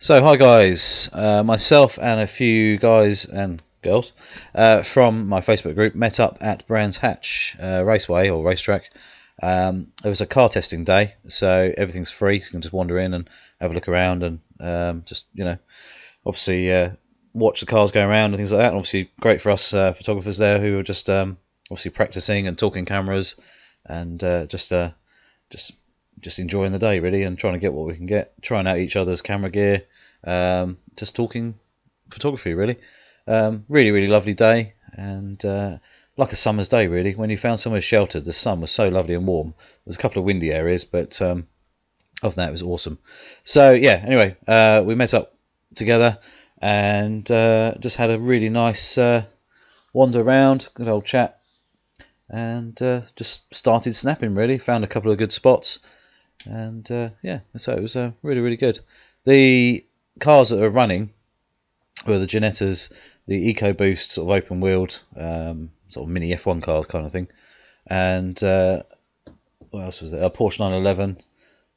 So hi guys, myself and a few guys and girls from my Facebook group met up at Brandshatch Raceway or racetrack. It was a car testing day, so everything's free, so you can just wander in and have a look around and just, you know, obviously watch the cars go around and things like that. And obviously great for us photographers there who were just obviously practicing and talking cameras and just enjoying the day really, and trying to get what we can get, trying out each other's camera gear, just talking photography really. Really lovely day, and like a summer's day really. When you found somewhere sheltered, the sun was so lovely and warm. There's a couple of windy areas, but other than that it was awesome. So yeah, anyway, we met up together and just had a really nice wander around, good old chat, and just started snapping really. Found a couple of good spots, and yeah, so it was really good. The cars that are running were the Ginettas, the EcoBoost sort of open wheeled sort of mini F1 cars kind of thing, and what else was there? A Porsche 911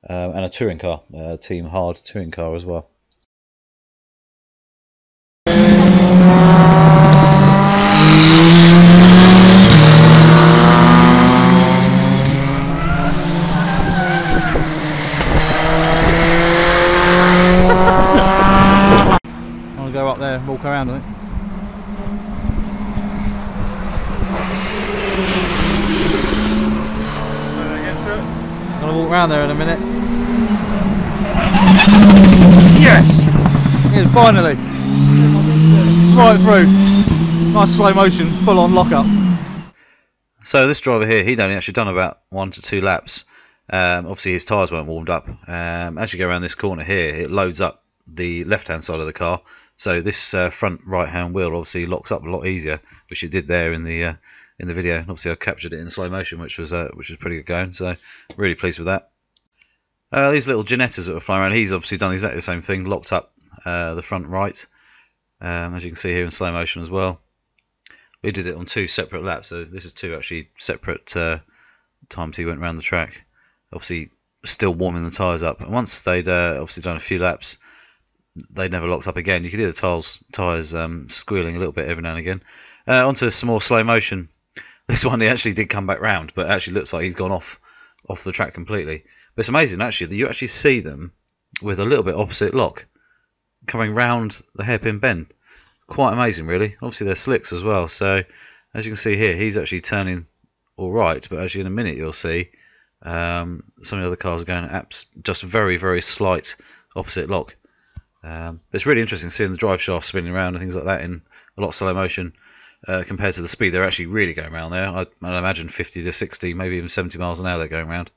and a touring car, Team Hard touring car as well. Go up there and walk around, I think. I'm gonna walk around there in a minute. Yes! Yeah, finally! Right through. Nice slow motion, full on lock up. So this driver here, he'd only actually done about 1 to 2 laps. Obviously his tyres weren't warmed up. As you go around this corner here, it loads up the left hand side of the car. So this front right hand wheel obviously locks up a lot easier, which it did there in the video. And obviously I captured it in slow motion, which was pretty good going. So really pleased with that. These little Ginettas that were flying around, he's obviously done exactly the same thing, locked up the front right, as you can see here in slow motion as well. We did it on 2 separate laps, so this is 2 actually separate times he went around the track. Obviously still warming the tyres up, and once they'd obviously done a few laps, they never locked up again. You could hear the tyres squealing a little bit every now and again. Onto some more slow motion. This one he actually did come back round, but it actually looks like he's gone off the track completely. But it's amazing actually that you actually see them with a little bit opposite lock coming round the hairpin bend. Quite amazing really. Obviously they're slicks as well, so as you can see here he's actually turning alright, but actually in a minute you'll see some of the other cars are going at just very slight opposite lock. It's really interesting seeing the drive shaft spinning around and things like that in a lot of slow motion compared to the speed they're actually really going around there. I'd imagine 50 to 60, maybe even 70 miles an hour they're going around.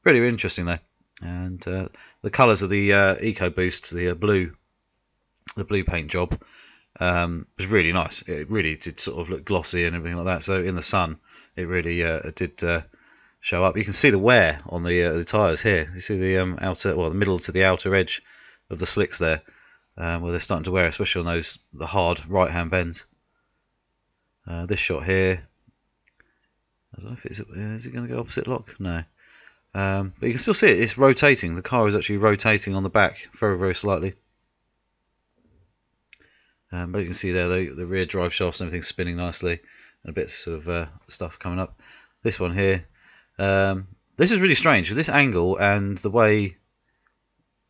Really interesting though. And the colours of the EcoBoost, the blue paint job, was really nice. It really did sort of look glossy and everything like that. So in the sun, it really did show up. You can see the wear on the tyres here. You see the the middle to the outer edge of the slicks there, where they're starting to wear, especially on the hard right hand bends. This shot here, I don't know if is it going to go opposite lock? No, but you can still see it. It's rotating. The car is actually rotating on the back very slightly. But you can see there the rear drive shafts and everything spinning nicely, and a bit of stuff coming up. This one here, this is really strange. This angle and the way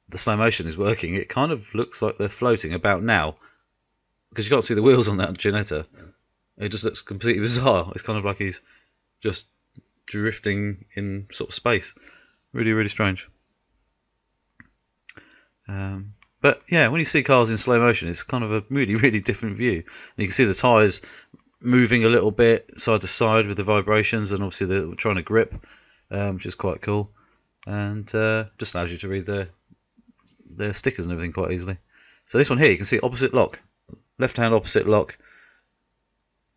the slow motion is working, it kind of looks like they're floating about now, because you can't see the wheels on that Ginetta. It just looks completely bizarre. It's kind of like he's just drifting in sort of space. Really strange. But yeah, when you see cars in slow motion, it's kind of a really different view. And you can see the tyres moving a little bit side to side with the vibrations, and obviously they're trying to grip, which is quite cool, and just allows you to read their stickers and everything quite easily. So this one here, you can see opposite lock, left hand opposite lock,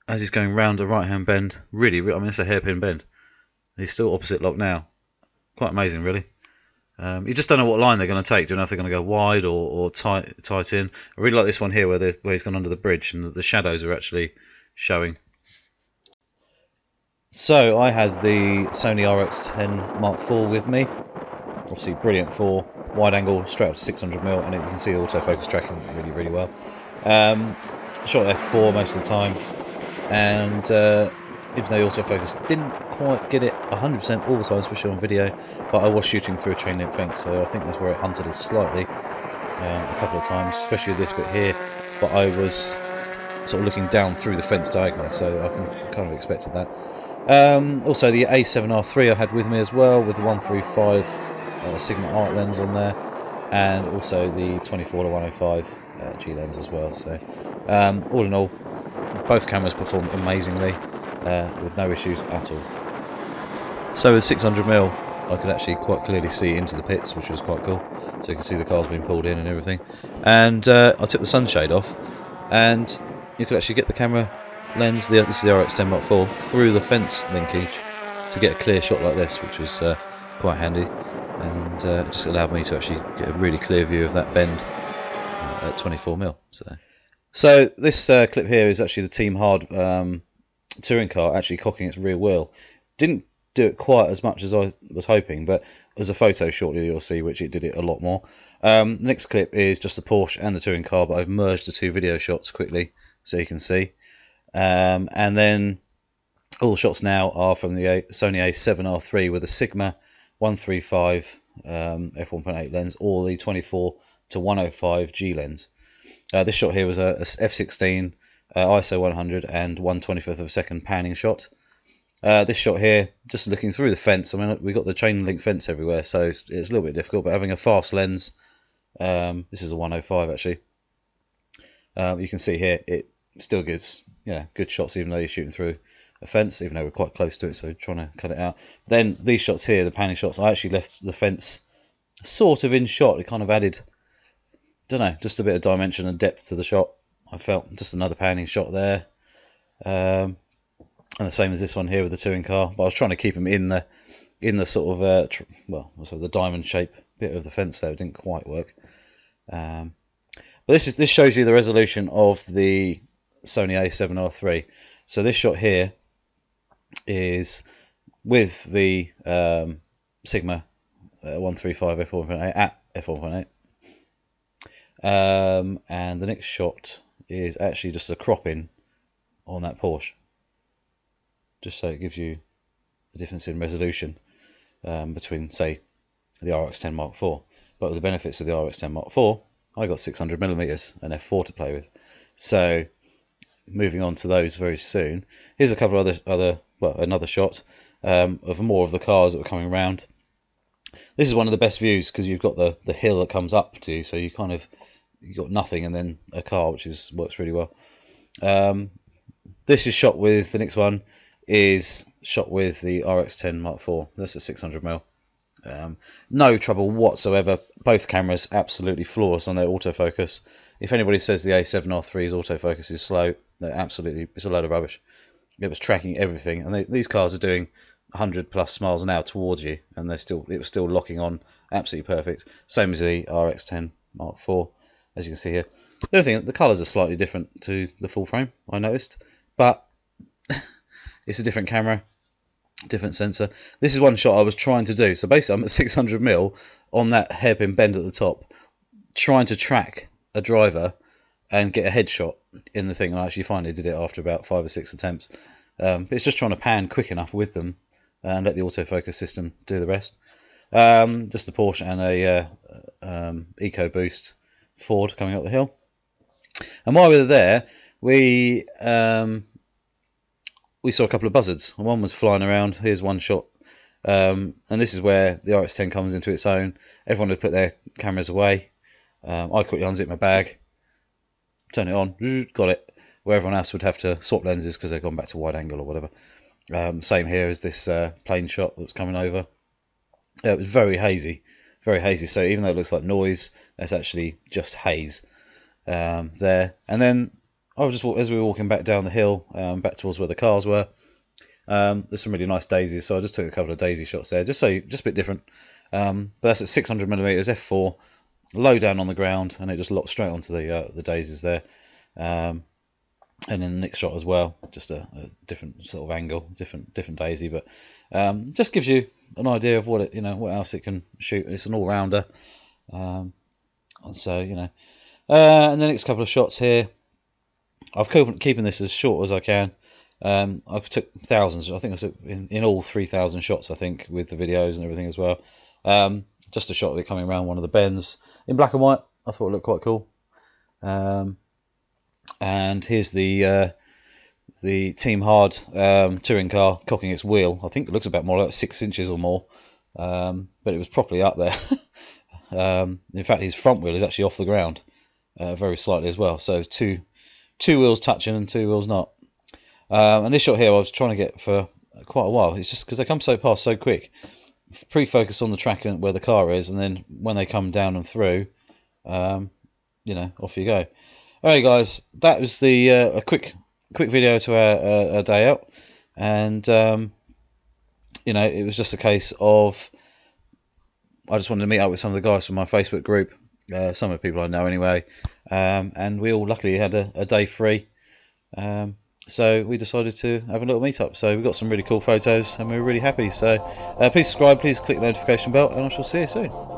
as he's going round a right hand bend. Really, I mean it's a hairpin bend. He's still opposite lock now. Quite amazing really. You just don't know what line they're going to take. Do you know if they're going to go wide or tight in? I really like this one here where he's gone under the bridge and the shadows are actually showing. So I had the Sony Rx10 Mark IV with me. Obviously brilliant 4. wide angle straight up to 600mm, and you can see the autofocus tracking really well. Shot f4 most of the time, and even though autofocus didn't quite get it 100% all the time, especially on video, but I was shooting through a chain link fence, so I think that's where it hunted us slightly a couple of times, especially this bit here. But I was sort of looking down through the fence diagonally, so I kind of expected that. Also the A7r3 I had with me as well, with the 135 Sigma art lens on there, and also the 24-105 G lens as well. So all in all, both cameras performed amazingly with no issues at all. So with 600mm I could actually quite clearly see into the pits, which was quite cool, so you can see the cars being pulled in and everything. And I took the sunshade off, and you could actually get the camera lens, this is the Rx10iv, through the fence linkage to get a clear shot like this, which was quite handy, and it just allowed me to actually get a really clear view of that bend at 24mm. So this clip here is actually the Team Hard touring car actually cocking its rear wheel. Didn't do it quite as much as I was hoping, but there's a photo shortly you'll see which it did it a lot more. The next clip is just the Porsche and the touring car, but I've merged the two video shots quickly so you can see. And then all the shots now are from the Sony A7r3 with a Sigma 135 f1.8 lens, or the 24-105 G lens. This shot here was a f16 ISO 100 and 1/25 of a second panning shot. This shot here, just looking through the fence. I mean, we got the chain link fence everywhere, so it's a little bit difficult. But having a fast lens, this is a 105 actually. You can see here it still gives good shots, even though you're shooting through a fence, even though we're quite close to it, so trying to cut it out. Then these shots here, the panning shots, I actually left the fence sort of in shot. It kind of added, don't know, just a bit of dimension and depth to the shot. I felt just another panning shot there, and the same as this one here with the touring car. But I was trying to keep them in the sort of the diamond shape bit of the fence there. It didn't quite work. But this shows you the resolution of the Sony A7R3. So this shot here is with the Sigma 135 f1.8 at f1.8, and the next shot is actually just a cropping on that Porsche, just so it gives you the difference in resolution between, say, the Rx10 Mark IV. But with the benefits of the Rx10 Mark IV, I got 600mm and f4 to play with. So moving on to those very soon. Here's a couple of another shot of more of the cars that were coming around. This is one of the best views because you've got the hill that comes up to you, so you got nothing and then a car, which works really well. This is shot with, the next one is shot with the Rx10 Mark IV. That's a 600mm. No trouble whatsoever. Both cameras absolutely flawless on their autofocus. If anybody says the A7R3's autofocus is slow, it's a load of rubbish. It was tracking everything, and these cars are doing 100+ miles an hour towards you, and it was still locking on absolutely perfect. Same as the Rx10 Mark IV, as you can see here. The other thing, the colours are slightly different to the full frame, I noticed, but it's a different camera, different sensor. This is one shot I was trying to do. So basically I'm at 600mm on that hairpin bend at the top, trying to track a driver and get a headshot in the thing, and I actually finally did it after about 5 or 6 attempts. But it's just trying to pan quick enough with them and let the autofocus system do the rest. Just the Porsche and a EcoBoost Ford coming up the hill. And while we were there, we saw a couple of buzzards. One was flying around. Here's one shot, and this is where the Rx10 comes into its own. Everyone had put their cameras away. I quickly unzipped my bag, turn it on, got it. Where everyone else would have to swap lenses because they've gone back to wide angle or whatever. Same here as this plane shot that was coming over. It was very hazy, very hazy. So even though it looks like noise, it's actually just haze there. And then I was as we were walking back down the hill, back towards where the cars were. There's some really nice daisies, so I just took a couple of daisy shots there, just a bit different. But that's at 600mm f4, low down on the ground, and it just locked straight onto the daisies there. And then the next shot as well, just a different sort of angle, different daisy, but just gives you an idea of what else it can shoot. It's an all-rounder. And so, you know, and the next couple of shots here, I've keeping this as short as I can. I took thousands. I think I took in all 3,000 shots, I think, with the videos and everything as well. Just a shot of it coming around one of the bends in black and white. I thought it looked quite cool. And here's the Team Hard touring car cocking its wheel. I think it looks about more like 6 inches or more, but it was properly up there. In fact, his front wheel is actually off the ground, very slightly as well. So two wheels touching and 2 wheels not. And this shot here I was trying to get for quite a while. It's just because they come past so quick. Pre-focus on the track and where the car is, and then when they come down and through, you know, off you go. Alright guys, that was the a quick video to our day out, and you know, it was just a case of I just wanted to meet up with some of the guys from my Facebook group, some of the people I know anyway, and we all luckily had a day free, so we decided to have a little meet up. So we got some really cool photos and we were really happy. So please subscribe, please click the notification bell, and I shall see you soon.